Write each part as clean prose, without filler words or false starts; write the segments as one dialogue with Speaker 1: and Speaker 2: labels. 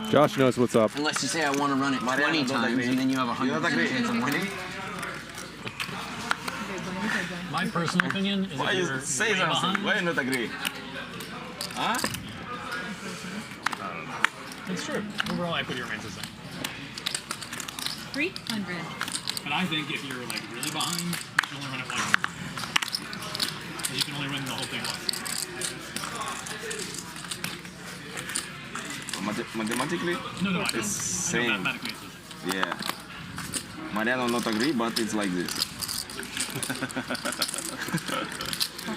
Speaker 1: Josh knows what's up.
Speaker 2: Unless you say I want to run it 20 times, and then you have a 100% chance of winning.
Speaker 3: My personal opinion is
Speaker 4: Why
Speaker 3: if
Speaker 4: you
Speaker 3: you're
Speaker 4: say
Speaker 3: way
Speaker 4: something?
Speaker 3: behind,
Speaker 4: Why you not agree? Huh?
Speaker 3: it's true. Overall equity remains the same.
Speaker 5: 300.
Speaker 3: But I think if you're like really behind, you should only run it once. You can only win the whole thing once.
Speaker 4: Mathematically?
Speaker 3: No,
Speaker 4: it's
Speaker 3: I know
Speaker 4: same.
Speaker 3: mathematically it's the same.
Speaker 4: Yeah. Mariano not agree, but it's like this.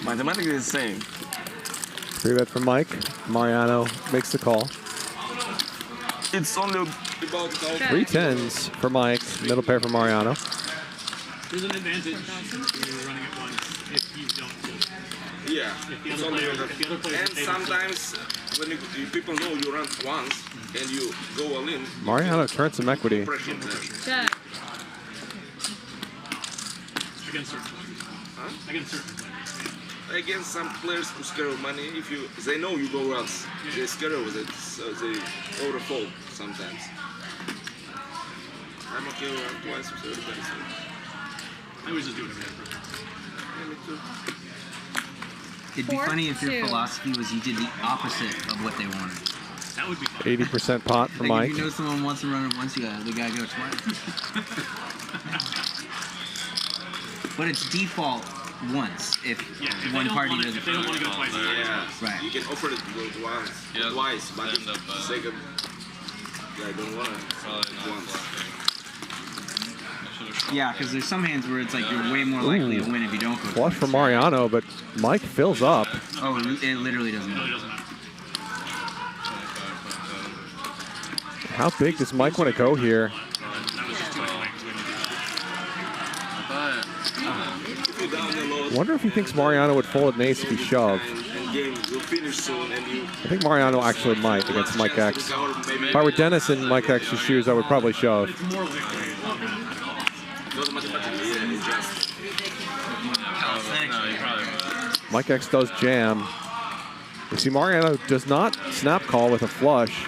Speaker 4: Mathematically it's the same.
Speaker 1: Free bet from Mike. Mariano makes the call.
Speaker 4: It's only about how
Speaker 1: 3 10s for Mike. Middle pair for Mariano.
Speaker 3: There's an advantage when you're running it once if you don't fold.
Speaker 4: yeah.
Speaker 3: If the
Speaker 4: It's
Speaker 3: other
Speaker 4: only
Speaker 3: player,
Speaker 4: that.
Speaker 3: if the other player
Speaker 4: And sometimes when people know you run once and you go all in,
Speaker 1: Mariano turns some equity.
Speaker 4: pressure them.
Speaker 5: Check.
Speaker 3: against certain players.
Speaker 4: Huh?
Speaker 3: Against certain players.
Speaker 4: Against some players who scare of money, if they know you go once, they scare of it, so they overfold sometimes. I'm okay with run twice with everybody. So.
Speaker 3: I always just do it every day.
Speaker 4: Yeah, me too.
Speaker 2: It'd be funny if your
Speaker 5: 4-2.
Speaker 2: philosophy was you did the opposite of what they wanted.
Speaker 3: That would be fun.
Speaker 1: 80% pot for
Speaker 2: Like
Speaker 1: Mike.
Speaker 2: if you know someone wants to run it once, you got the guy go twice. But it's default once if
Speaker 3: Yeah, if
Speaker 2: one
Speaker 3: they don't
Speaker 2: party
Speaker 3: want it,
Speaker 2: doesn't.
Speaker 3: if they don't want to go twice.
Speaker 4: Yeah,
Speaker 2: Right.
Speaker 4: You can offer it to go once,
Speaker 6: Yeah,
Speaker 4: twice, but
Speaker 6: end up,
Speaker 4: second, I don't want it
Speaker 6: Probably not
Speaker 4: once.
Speaker 6: bluffing. I should have
Speaker 2: Yeah, because there's some hands where it's like you're way more likely to win if you don't go
Speaker 1: Flush for
Speaker 2: twice.
Speaker 1: Mariano, but Mike fills up.
Speaker 2: Oh, it literally doesn't
Speaker 3: It really
Speaker 2: matter.
Speaker 3: doesn't matter.
Speaker 6: 25.10.
Speaker 1: How big does Mike want to go here?
Speaker 3: That was just too much weight.
Speaker 4: If you're down the low,
Speaker 1: Wonder if he thinks Mariano would fold an ace if he shoved.
Speaker 4: and game will finish soon, and you.
Speaker 1: I think Mariano actually might against Mike X.
Speaker 4: Maybe
Speaker 1: If I were Denis in Mike X's shoes, I would probably shove.
Speaker 3: It's more likely.
Speaker 4: not mathematically, yeah, it's just.
Speaker 6: No, you probably won't.
Speaker 1: Mike X does jam. You see, Mariano does not snap call with a flush.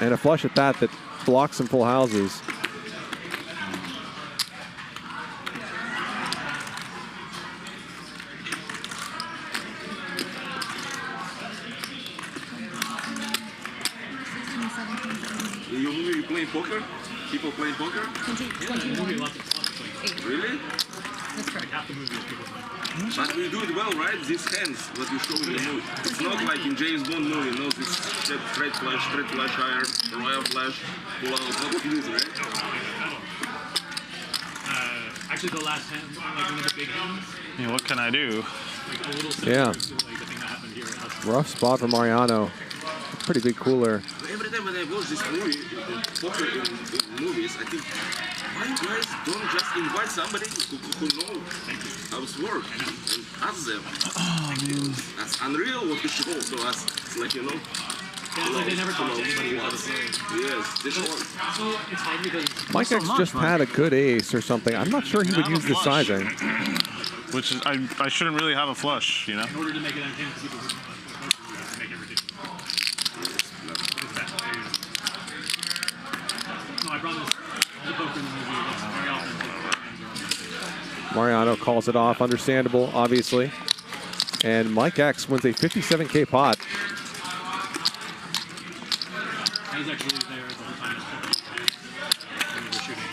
Speaker 1: And a flush at that blocks some full houses.
Speaker 4: You playing poker? People playing poker?
Speaker 3: Movie, lots of playing.
Speaker 4: Really?
Speaker 5: That's correct.
Speaker 3: Half the movie is people playing.
Speaker 4: But we do it well, right? These hands, what you show in the movie. It's not like in James Bond movie, you know, this straight flash, higher, royal flash, pull out, not like this, right?
Speaker 3: Actually, the last hand, like one of the big hands,
Speaker 6: Yeah, what can I do?
Speaker 3: like a little
Speaker 1: Yeah.
Speaker 3: similar to like the thing that happened here. That's
Speaker 1: Rough spot for Mariano. Pretty big cooler.
Speaker 4: Every time when I watch this movie, poker in movies, I think, why you guys don't just invite somebody who know how it works and ask them? That's unreal what you show to us. It's like, you know,
Speaker 3: yeah, like they never talk to anybody about the play.
Speaker 4: yes, this one.
Speaker 3: So it's hard because
Speaker 1: Mike X just had a good ace or something. I'm not sure he would
Speaker 6: I'm a
Speaker 1: use the
Speaker 6: flush.
Speaker 1: sizing.
Speaker 6: Which is, I shouldn't really have a flush, you know?
Speaker 3: in order to make it entertaining for people who you have to make it ridiculous. No, I promise. All the poker in the movie looks very often.
Speaker 1: Mariano calls it off. Understandable, obviously. And Mike X wins a 57K pot.
Speaker 3: I was actually there the whole time when we were shooting.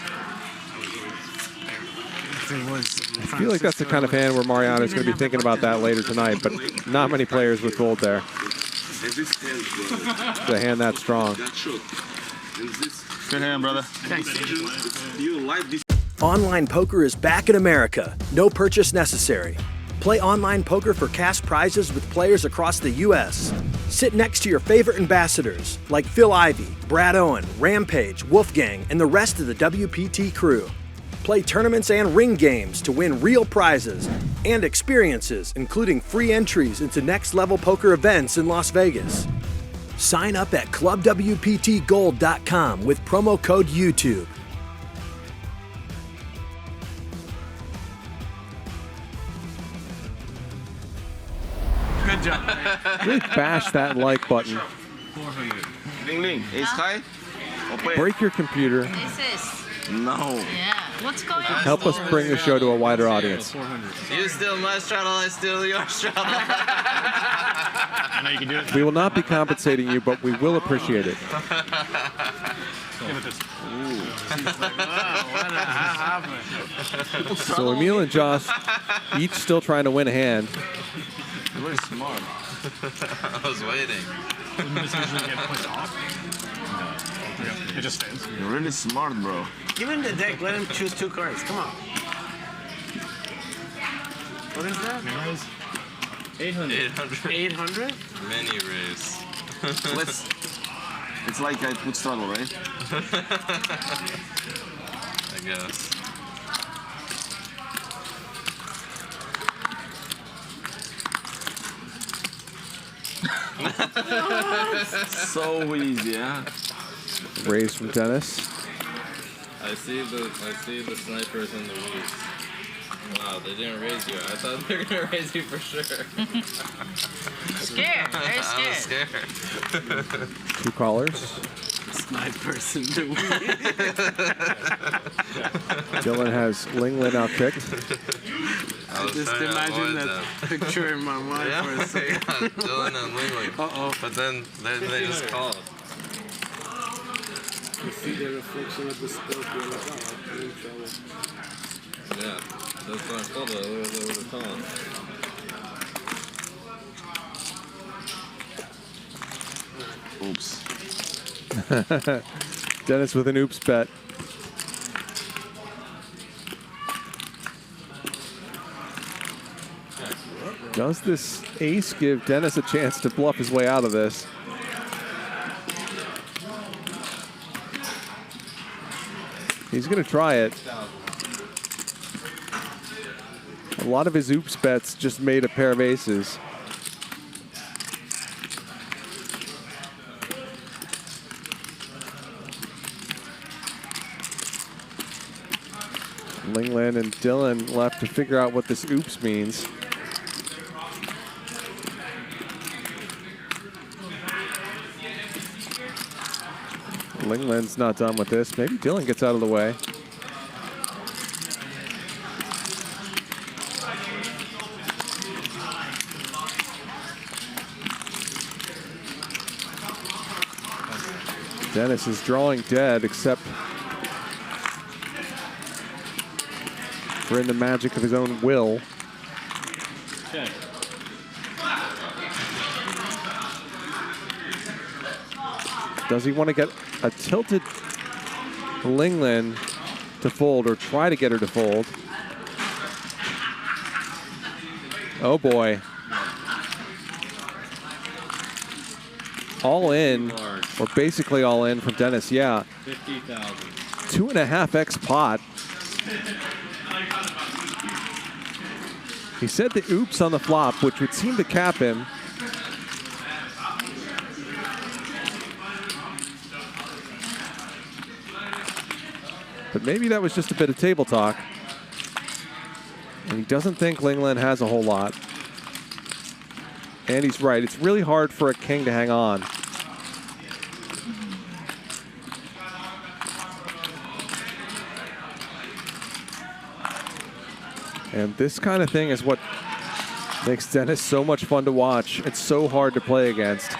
Speaker 3: I was always there.
Speaker 1: I feel like that's the kind of hand where Mariano is going to be thinking about that later tonight, but not many players would fold there.
Speaker 4: And this hand,
Speaker 1: The hand that strong.
Speaker 4: that shot. And this,
Speaker 6: Good hand, brother.
Speaker 4: you like this.
Speaker 7: Online poker is back in America. No purchase necessary. Play online poker for cash prizes with players across the U.S. Sit next to your favorite ambassadors like Phil Ivey, Brad Owen, Rampage, Wolfgang, and the rest of the WPT crew. Play tournaments and ring games to win real prizes and experiences, including free entries into next-level poker events in Las Vegas. Sign up at clubwptgold.com with promo code YouTube.
Speaker 6: Good job.
Speaker 1: Really bash that like button.
Speaker 3: 400.
Speaker 4: Linglin, ace high? Open.
Speaker 1: Break your computer.
Speaker 5: ACES.
Speaker 4: No.
Speaker 5: Yeah. What's going on?
Speaker 1: Help us bring the show to a wider audience.
Speaker 3: 400.
Speaker 2: You steal my straddle, I steal your straddle.
Speaker 3: I know you can do it.
Speaker 1: We will not be compensating you, but we will appreciate it.
Speaker 3: Give it this.
Speaker 1: So Emile and Josh each still trying to win a hand.
Speaker 4: You're very smart.
Speaker 2: I was waiting.
Speaker 3: Wouldn't this usually get pushed off? No. It just stays.
Speaker 4: You're really smart, bro.
Speaker 8: Give him the deck. Let him choose 2 cards. Come on. What is that?
Speaker 3: Memorize?
Speaker 2: 800.
Speaker 8: 800?
Speaker 2: Mini race.
Speaker 4: Let's. It's like I put straddle, right?
Speaker 2: I guess.
Speaker 4: So easy, yeah.
Speaker 1: Raise from Denis.
Speaker 9: I see the snipers in the weeds. Wow, they didn't raise you. I thought they were gonna raise you for sure.
Speaker 5: Scared. Very
Speaker 2: I was
Speaker 5: scared.
Speaker 2: scared.
Speaker 1: 2 callers.
Speaker 8: Snipers in the
Speaker 1: Dylan has Linglin outkicked.
Speaker 2: I was
Speaker 8: Just
Speaker 2: trying to
Speaker 8: imagine
Speaker 2: avoid
Speaker 8: that
Speaker 2: them.
Speaker 8: picture in my mind
Speaker 2: Yeah,
Speaker 8: for a second.
Speaker 2: Dylan and Linglin.
Speaker 8: Uh-oh.
Speaker 2: But then they just called.
Speaker 8: You see the reflection of the scope. You're like, oh, I'm in trouble.
Speaker 9: Yeah, that's what I thought of. It was a taunt.
Speaker 4: Oops.
Speaker 1: Denis with an oops bet. Does this ace give Denis a chance to bluff his way out of this? He's going to try it. A lot of his oops bets just made a pair of aces. Linglin and Dylan left to figure out what this oops means. Linglin's not done with this. Maybe Dylan gets out of the way. Denis is drawing dead, except for in the magic of his own will.
Speaker 9: Check.
Speaker 1: Does he want to get a tilted Linglin to fold or try to get her to fold? Oh boy. All in, or basically all in from Denis, yeah.
Speaker 9: 50,000.
Speaker 1: 2.5x pot. He said the oops on the flop, which would seem to cap him. But maybe that was just a bit of table talk. And he doesn't think Linglin has a whole lot. And he's right. It's really hard for a king to hang on. And this kind of thing is what makes Denis so much fun to watch. It's so hard to play against.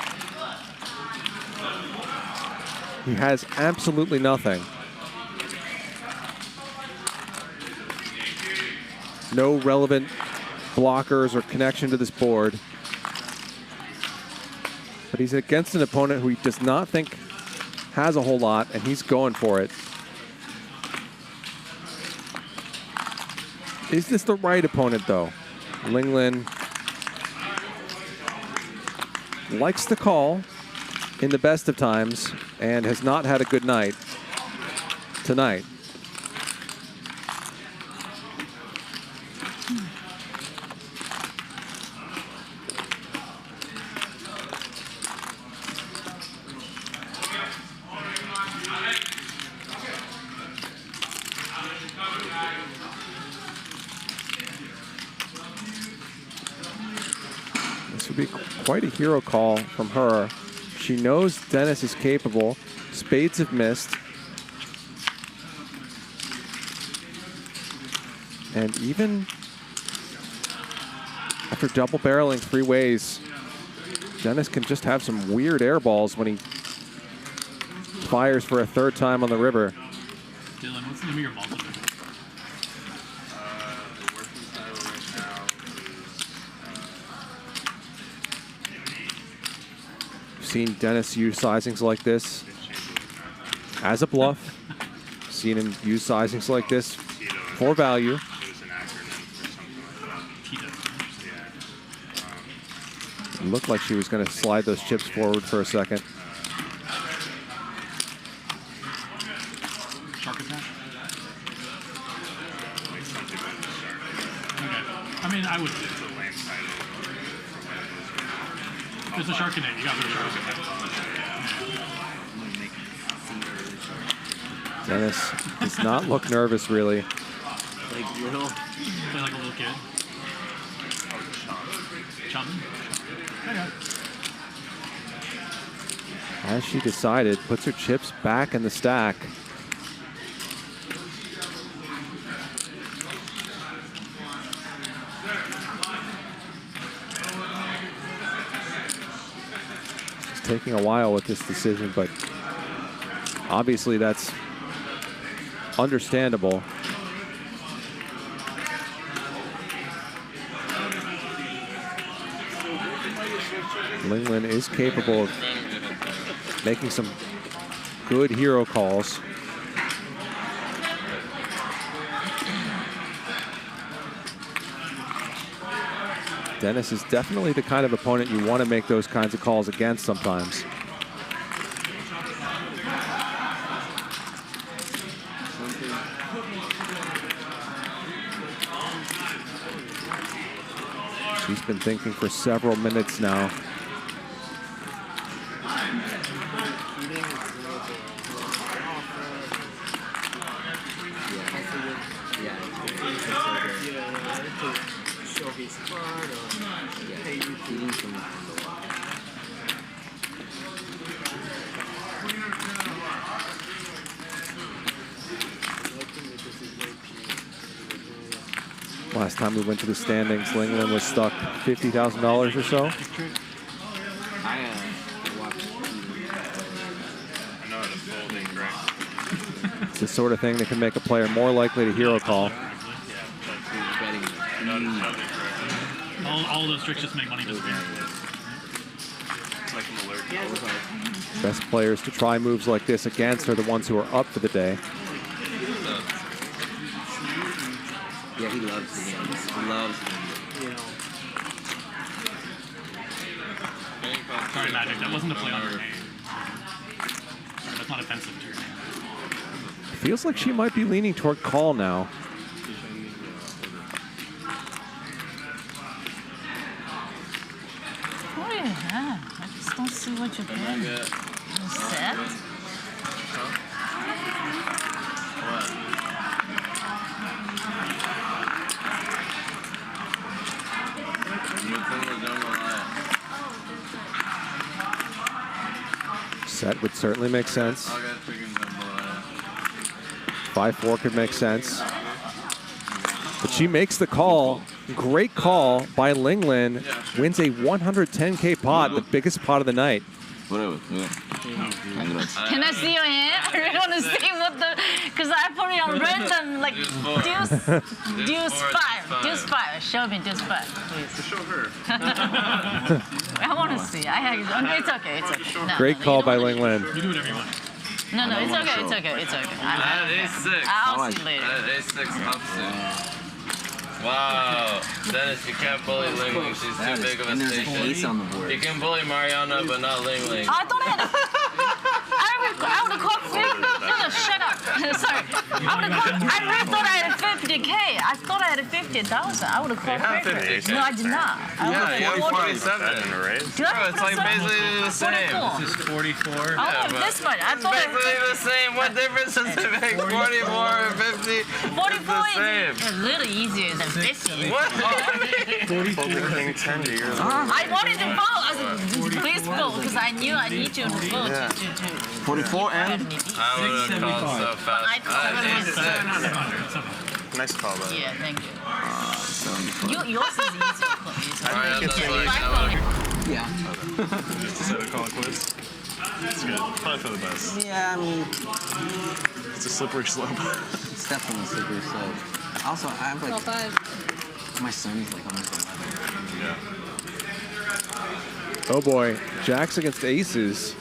Speaker 1: He has absolutely nothing. No relevant blockers or connection to this board. But he's against an opponent who he does not think has a whole lot, and he's going for it. Is this the right opponent, though? Linglin likes to call in the best of times and has not had a good night tonight. This would be quite a hero call from her. She knows Denis is capable. Spades have missed. And even after double barreling 3 ways, Denis can just have some weird air balls when he fires for a 3rd time on the river.
Speaker 3: Dylan, what's the name of your ball?
Speaker 6: The working title right now is
Speaker 1: Seen Denis use sizings like this as a bluff. Seen him use sizings like this for value.
Speaker 6: it was an acronym for something like that.
Speaker 1: It looked like she was going to slide those chips forward for a second.
Speaker 3: Shark attack?
Speaker 6: Like something like the shark.
Speaker 3: Okay. I mean, I would.
Speaker 6: It's a lame title for when
Speaker 3: If it's a shark in it, you got to go shark attack.
Speaker 1: Denis does not look nervous, really.
Speaker 2: Like little.
Speaker 3: Play like a little kid. Chum. Okay.
Speaker 1: As she decided, puts her chips back in the stack. It's taking a while with this decision, but obviously that's understandable. Linglin is capable of making some good hero calls. Denis is definitely the kind of opponent you want to make those kinds of calls against sometimes. She's been thinking for several minutes now. Last time we went to the standings, Linglin was stuck $50,000 or so.
Speaker 2: I watched.
Speaker 6: I know the folding correct.
Speaker 1: It's the sort of thing that can make a player more likely to hero call.
Speaker 2: Betting.
Speaker 6: I know the folding correct.
Speaker 3: All those tricks just make money disappear.
Speaker 6: It's like an alert.
Speaker 1: Best players to try moves like this against are the ones who are up for the day.
Speaker 2: Yeah, he loves the games. He loves them.
Speaker 3: Sorry, Magic. That wasn't a play on her name. Sorry, that's not offensive to your name.
Speaker 1: Feels like she might be leaning toward call now.
Speaker 5: What do you have? I just don't see what you're doing. You set?
Speaker 1: Set would certainly make sense. 5-4 could make sense. But she makes the call. Great call by Linglin. Wins a 110K pot, the biggest pot of the night.
Speaker 2: Whatever.
Speaker 5: Can I see your hand? I really want to see what the... Because I put it on random, like, deuce 5. Deuce 5. Show me deuce 5, please.
Speaker 6: Show her.
Speaker 5: I want to see. It's okay. It's okay. No,
Speaker 1: Great
Speaker 5: no,
Speaker 1: call
Speaker 5: you
Speaker 1: by
Speaker 5: don't want
Speaker 1: Linglin.
Speaker 3: You do whatever you want.
Speaker 5: No, it's okay. It's okay. It's okay.
Speaker 9: A6.
Speaker 5: I'll see later.
Speaker 9: A6 opposite. Wow. Denis, you can't bully Linglin. She's too big of a
Speaker 2: And there's an ace
Speaker 9: station.
Speaker 2: on the board.
Speaker 9: You can bully Mariano, but not Linglin.
Speaker 5: I thought I had I would have called 50. No, shut up. Sorry. I really thought I had 50. 50K. I thought I had 50,000. I would have called
Speaker 9: have
Speaker 5: quicker.
Speaker 9: 50K.
Speaker 5: No, I did not. I
Speaker 9: Yeah, you have
Speaker 5: 47.
Speaker 9: 47.
Speaker 5: Did I
Speaker 9: Bro,
Speaker 5: put
Speaker 9: it's like
Speaker 5: 47?
Speaker 9: basically the same.
Speaker 5: 44.
Speaker 3: This is 44.
Speaker 5: I don't have
Speaker 9: but
Speaker 5: this much. I
Speaker 9: It's
Speaker 5: thought I
Speaker 9: basically the same. What difference does it make? 44 or 50?
Speaker 5: 44
Speaker 9: It's the same.
Speaker 5: is a little easier than 50.
Speaker 9: What?
Speaker 6: Fucking 10 to yours.
Speaker 5: I wanted to vote. I said, please vote, because I knew I need you to vote to
Speaker 4: 44 and
Speaker 9: I would have called so fast.
Speaker 5: I thought it was
Speaker 3: 700.
Speaker 6: Nice call, though.
Speaker 5: Yeah, thank you. Yours is easier.
Speaker 9: Alright, that's
Speaker 5: Yeah,
Speaker 9: like,
Speaker 5: if I vote,
Speaker 2: Yeah.
Speaker 6: Just decided to call it quits. It's good. Probably for the best.
Speaker 2: Yeah, I mean,
Speaker 6: It's a slippery slope.
Speaker 2: it's definitely slippery slope. Also, I have like,
Speaker 10: 12-5.
Speaker 2: my son's like almost 11.
Speaker 6: Yeah.
Speaker 1: Oh boy, Jacks against aces.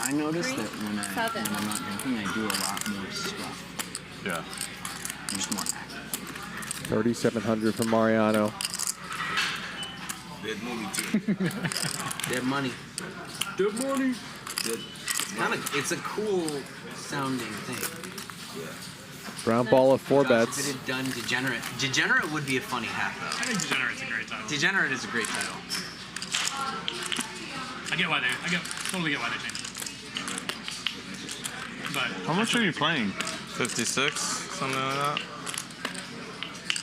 Speaker 2: I noticed that when I'm
Speaker 10: 7.
Speaker 2: not drinking, I do a lot more stuff.
Speaker 6: Yeah.
Speaker 2: I'm just more active.
Speaker 1: 3,700 for Mariano.
Speaker 4: dead movie too.
Speaker 2: Dead money.
Speaker 8: Good morning.
Speaker 2: It's a cool sounding thing.
Speaker 1: Brown Balla, 4
Speaker 2: If
Speaker 1: bets.
Speaker 2: it had done Degenerate. Degenerate would be a funny hack though.
Speaker 3: I think Degenerate's a great title.
Speaker 2: Degenerate is a great title.
Speaker 3: I totally get why they changed it. But
Speaker 6: How much are you playing?
Speaker 9: 56, something like that.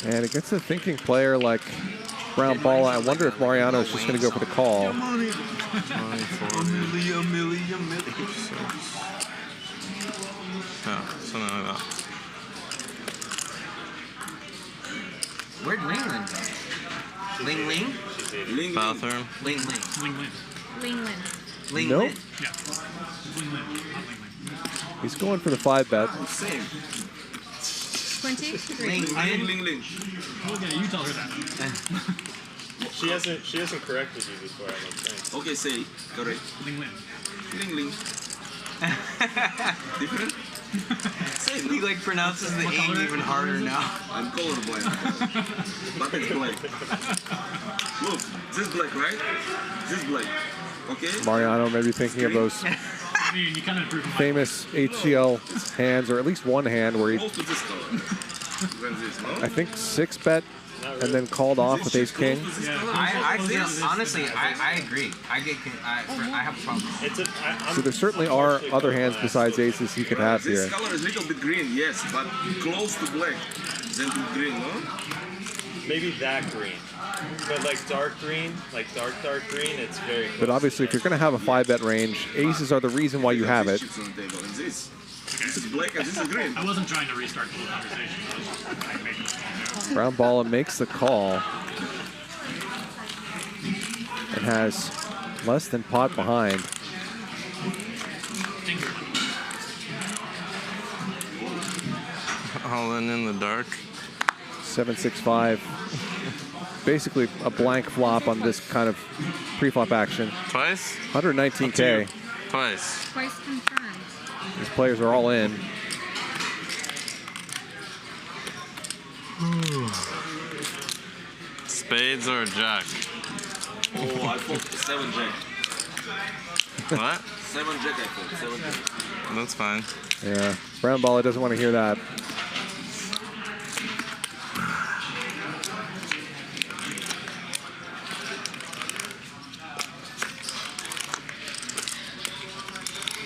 Speaker 1: And against a thinking player like Brown Balla, I wonder if Mariano's just going to go for the call.
Speaker 4: A million.
Speaker 9: Yeah, something like that.
Speaker 2: Where'd Linglin go? Linglin?
Speaker 9: Bathroom.
Speaker 2: Linglin.
Speaker 3: Linglin.
Speaker 10: Linglin.
Speaker 2: Linglin.
Speaker 1: Nope.
Speaker 3: Yeah. Linglin, not Linglin.
Speaker 1: He's going for the 5 bet.
Speaker 4: Same.
Speaker 10: 23.
Speaker 2: Linglin.
Speaker 4: Ling.
Speaker 3: Okay, you tell her that.
Speaker 6: She hasn't corrected you before, I don't think.
Speaker 4: Okay, say correct.
Speaker 3: Linglin.
Speaker 4: Ling. Different? Same.
Speaker 2: He like pronounces the
Speaker 3: What
Speaker 2: ing
Speaker 3: color?
Speaker 2: even harder now.
Speaker 4: I'm colorblind. But it's black. Look, this is black, right? This is black. Okay?
Speaker 1: Mariano maybe thinking of those
Speaker 3: I mean, you kind of improved my
Speaker 1: famous HCL hands, or at least one hand where he,
Speaker 4: Most of this color. When this, no?
Speaker 1: I think, 6 bet and then called off with ace king.
Speaker 2: I feel honestly, I agree. I have a problem.
Speaker 1: So there certainly are other hands besides aces he could have here.
Speaker 4: This color is a little bit green, yes, but close to black than to green, no?
Speaker 11: Maybe that green. But like dark green, dark green, it's very close.
Speaker 1: But obviously, if you're going to have a 5 bet range, aces are the reason why you have it.
Speaker 4: Chips on the table, and this is black and this is green.
Speaker 3: I wasn't trying to restart the whole conversation. I was just trying to make this call.
Speaker 1: Brown Balla makes the call and has less than pot behind.
Speaker 9: All in the dark.
Speaker 1: 7-6-5. Basically a blank flop on this kind of pre-flop action.
Speaker 9: Twice?
Speaker 1: 119K.
Speaker 9: Twice.
Speaker 10: Twice confirmed.
Speaker 1: These players are all in.
Speaker 9: Spades or jack?
Speaker 4: Oh, I fold 7 jack.
Speaker 9: What?
Speaker 4: 7 jack I fold, 7 jack.
Speaker 9: That's fine.
Speaker 1: Yeah, Brown Balla doesn't want to hear that.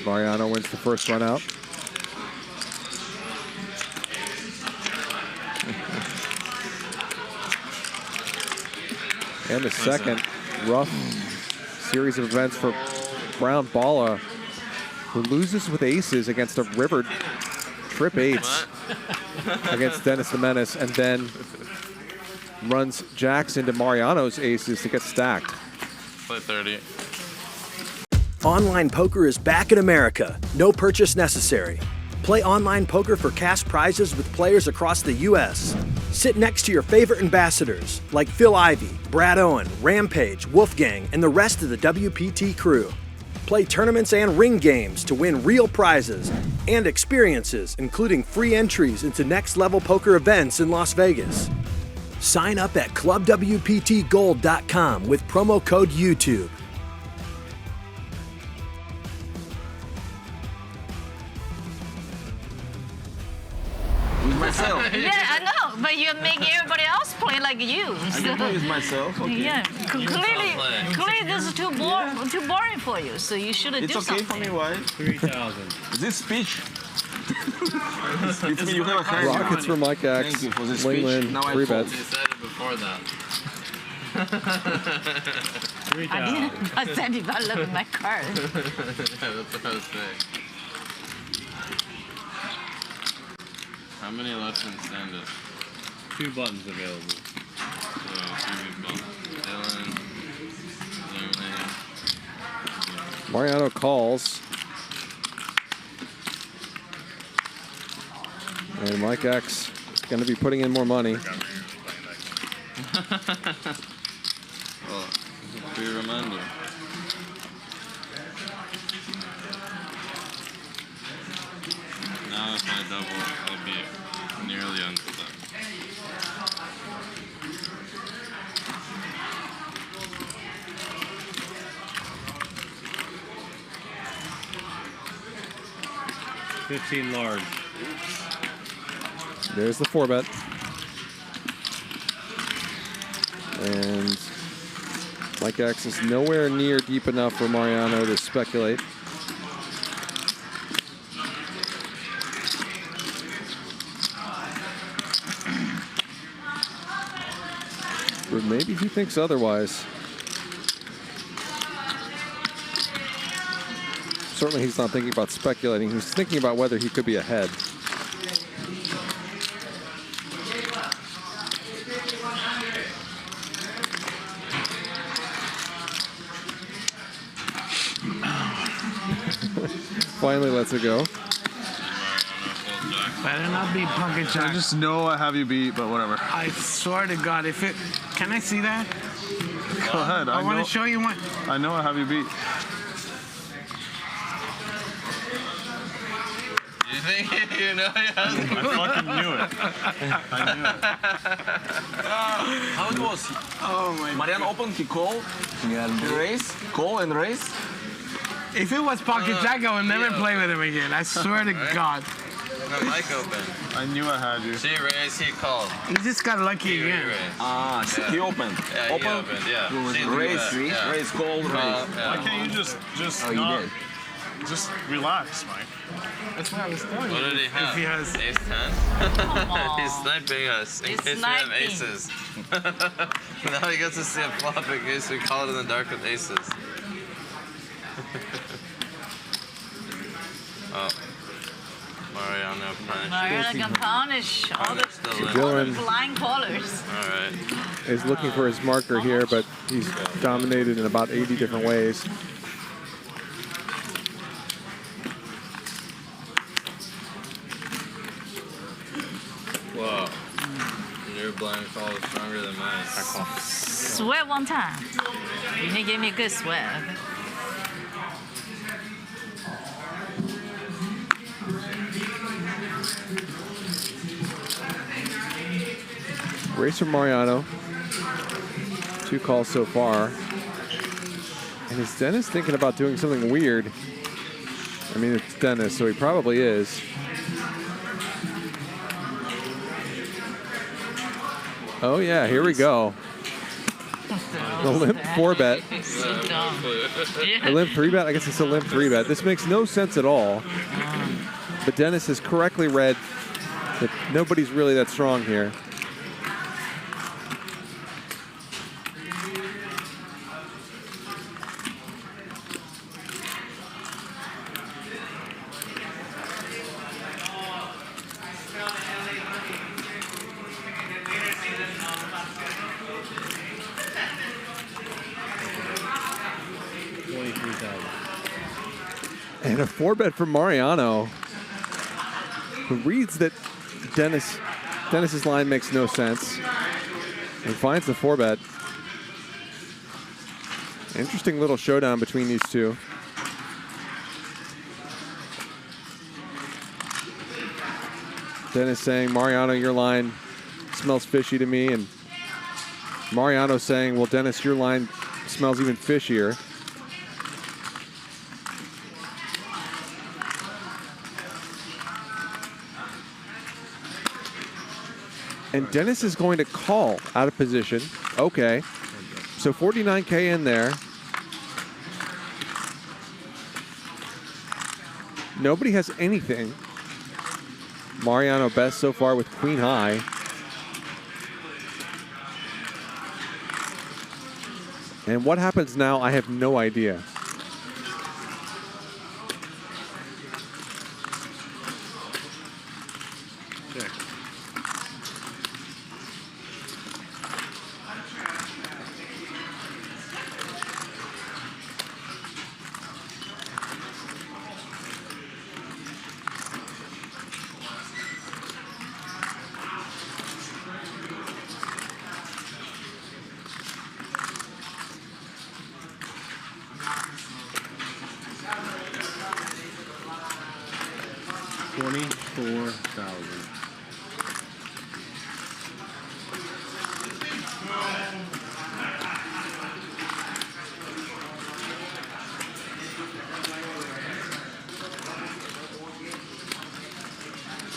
Speaker 1: Mariano wins the first run out. And the second rough series of events for Brown Balla, who loses with aces against a river trip 8s against Denis the Menace, and then runs jacks into Mariano's aces to get stacked.
Speaker 9: Play 30.
Speaker 7: Online poker is back in America. No purchase necessary. Play online poker for cash prizes with players across the U.S. Sit next to your favorite ambassadors like Phil Ivey, Brad Owen, Rampage, Wolfgang, and the rest of the WPT crew. Play tournaments and ring games to win real prizes and experiences, including free entries into next-level poker events in Las Vegas. Sign up at clubwptgold.com with promo code YouTube.
Speaker 5: but you're making everybody else play like you.
Speaker 4: I can play with myself. Okay.
Speaker 5: Yeah, clearly,
Speaker 9: play.
Speaker 5: this is too boring for you. So you should
Speaker 4: It's
Speaker 5: do
Speaker 4: okay
Speaker 5: something.
Speaker 4: for me. Why?
Speaker 11: 3,000.
Speaker 4: Is this speech? It's me. You have a hand.
Speaker 1: Rockets for Mike X.
Speaker 4: Thank you for this speech.
Speaker 1: Linglin,
Speaker 4: Now I
Speaker 1: 3
Speaker 4: fold.
Speaker 1: bets.
Speaker 9: You said it before that.
Speaker 11: 3,000.
Speaker 5: I said if I look at my card.
Speaker 9: That's what I was saying. How many left in stand-up?
Speaker 11: 2 buttons available.
Speaker 9: So, Dylan, Linglin.
Speaker 1: Mariano calls. And Mike X is going to be putting in more money.
Speaker 9: Well, free reminder. Now if I double, I'll be nearly unstuck.
Speaker 11: $15 large.
Speaker 1: There's the 4 bet. And Mike X is nowhere near deep enough for Mariano to speculate. But maybe he thinks otherwise. Certainly he's not thinking about speculating. He's thinking about whether he could be ahead. Finally lets it go.
Speaker 8: Better not be pocket
Speaker 10: I
Speaker 8: jack.
Speaker 10: just know I have you beat, but whatever.
Speaker 8: I swear to God, if it... Can I see that?
Speaker 10: Go ahead.
Speaker 8: I want to show you one.
Speaker 10: I know I have you beat.
Speaker 9: You think you know
Speaker 10: I fucking knew it. I knew it.
Speaker 4: How it was?
Speaker 8: Oh my
Speaker 4: Mariano opened, he called, he raised, call and raise.
Speaker 8: If it was pocket jack, I would never play with him again. I swear to God.
Speaker 9: No, Mike open.
Speaker 10: I knew I had you.
Speaker 9: She raised, he called.
Speaker 8: He just got lucky
Speaker 9: He
Speaker 8: again.
Speaker 9: raised.
Speaker 4: Ah, he opened.
Speaker 9: Yeah,
Speaker 4: Open,
Speaker 9: he opened, yeah. She
Speaker 4: raise,
Speaker 9: yeah.
Speaker 4: raise, call, raise.
Speaker 9: Yeah.
Speaker 10: Why can't you just
Speaker 2: Oh, you
Speaker 10: not,
Speaker 2: did.
Speaker 10: just relax, Mike?
Speaker 8: That's what I was telling
Speaker 9: What
Speaker 8: you.
Speaker 9: did he have?
Speaker 8: If he has...
Speaker 9: Ace 10?
Speaker 5: on.
Speaker 9: He's sniping us in
Speaker 5: He's
Speaker 9: case we have
Speaker 5: sniping.
Speaker 9: aces. Now he gets to see a flop in case we call it in the dark with aces. Oh. Mariano punished.
Speaker 5: Mariano can punish all the
Speaker 1: Dylan
Speaker 5: blind callers.
Speaker 9: Alright.
Speaker 1: is looking for his marker here, but he's dominated in about 80 different ways.
Speaker 9: Whoa. Your blind call is stronger than mine.
Speaker 5: Sweat one time. You didn't give me a good sweat.
Speaker 1: Race from Mariano. 2 calls so far. And is Denis thinking about doing something weird? I mean, it's Denis, so he probably is. Oh yeah, here we go. The limp 4 bet.
Speaker 5: So dumb.
Speaker 1: The limp 3 bet? I guess it's a limp 3 bet. This makes no sense at all. But Denis has correctly read that nobody's really that strong here. And a 4 bet from Mariano, who reads that Denis's line makes no sense and finds the 4 bet. Interesting little showdown between these two. Denis saying, Mariano, your line smells fishy to me, and Mariano saying, well, Denis, your line smells even fishier. And Denis is going to call out of position. Okay. So 49K in there. Nobody has anything. Mariano best so far with queen high. And what happens now, I have no idea.
Speaker 10: Check.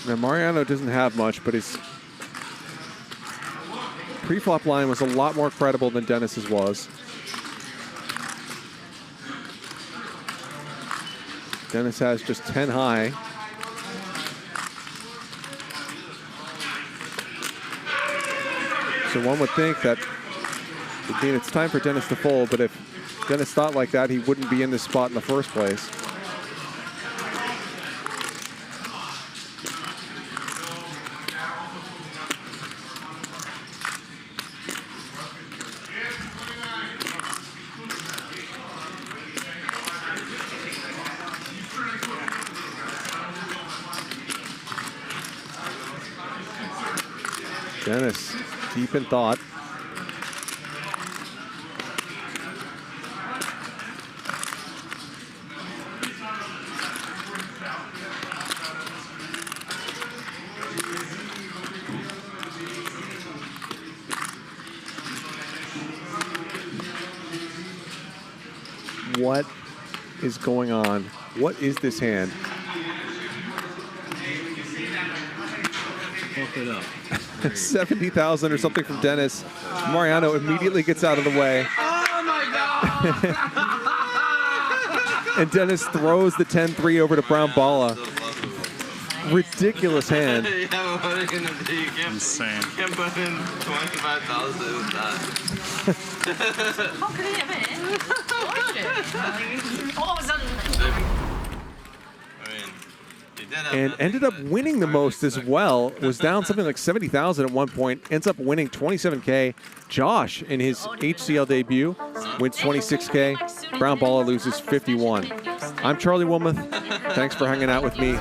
Speaker 1: Now Mariano doesn't have much, but his pre-flop line was a lot more credible than Denis's was. Denis has just 10 high. So one would think that would mean it's time for Denis to fold, but if Denis thought like that, he wouldn't be in this spot in the first place. Denis, deep in thought. What is going on? What is this hand?
Speaker 9: Fuck it up.
Speaker 1: 70,000 or something from Denis. Mariano immediately gets out of the way.
Speaker 8: Oh my God!
Speaker 1: And Denis throws the 10-3 over to Brown Balla. Ridiculous hand.
Speaker 9: Yeah, but what are you gonna do? You can't,
Speaker 10: Insane.
Speaker 9: you can't put in 25,000 with that.
Speaker 5: How could he have it? All of a sudden.
Speaker 9: I mean, he did have
Speaker 1: And
Speaker 9: nothing,
Speaker 1: ended up
Speaker 9: but
Speaker 1: winning the most as well. Was down something like 70,000 at one point. Ends up winning 27K. Josh, in his HCL debut, wins 26K. Brown Balla loses 51. I'm Charlie Wilmoth. Thanks for hanging out with me.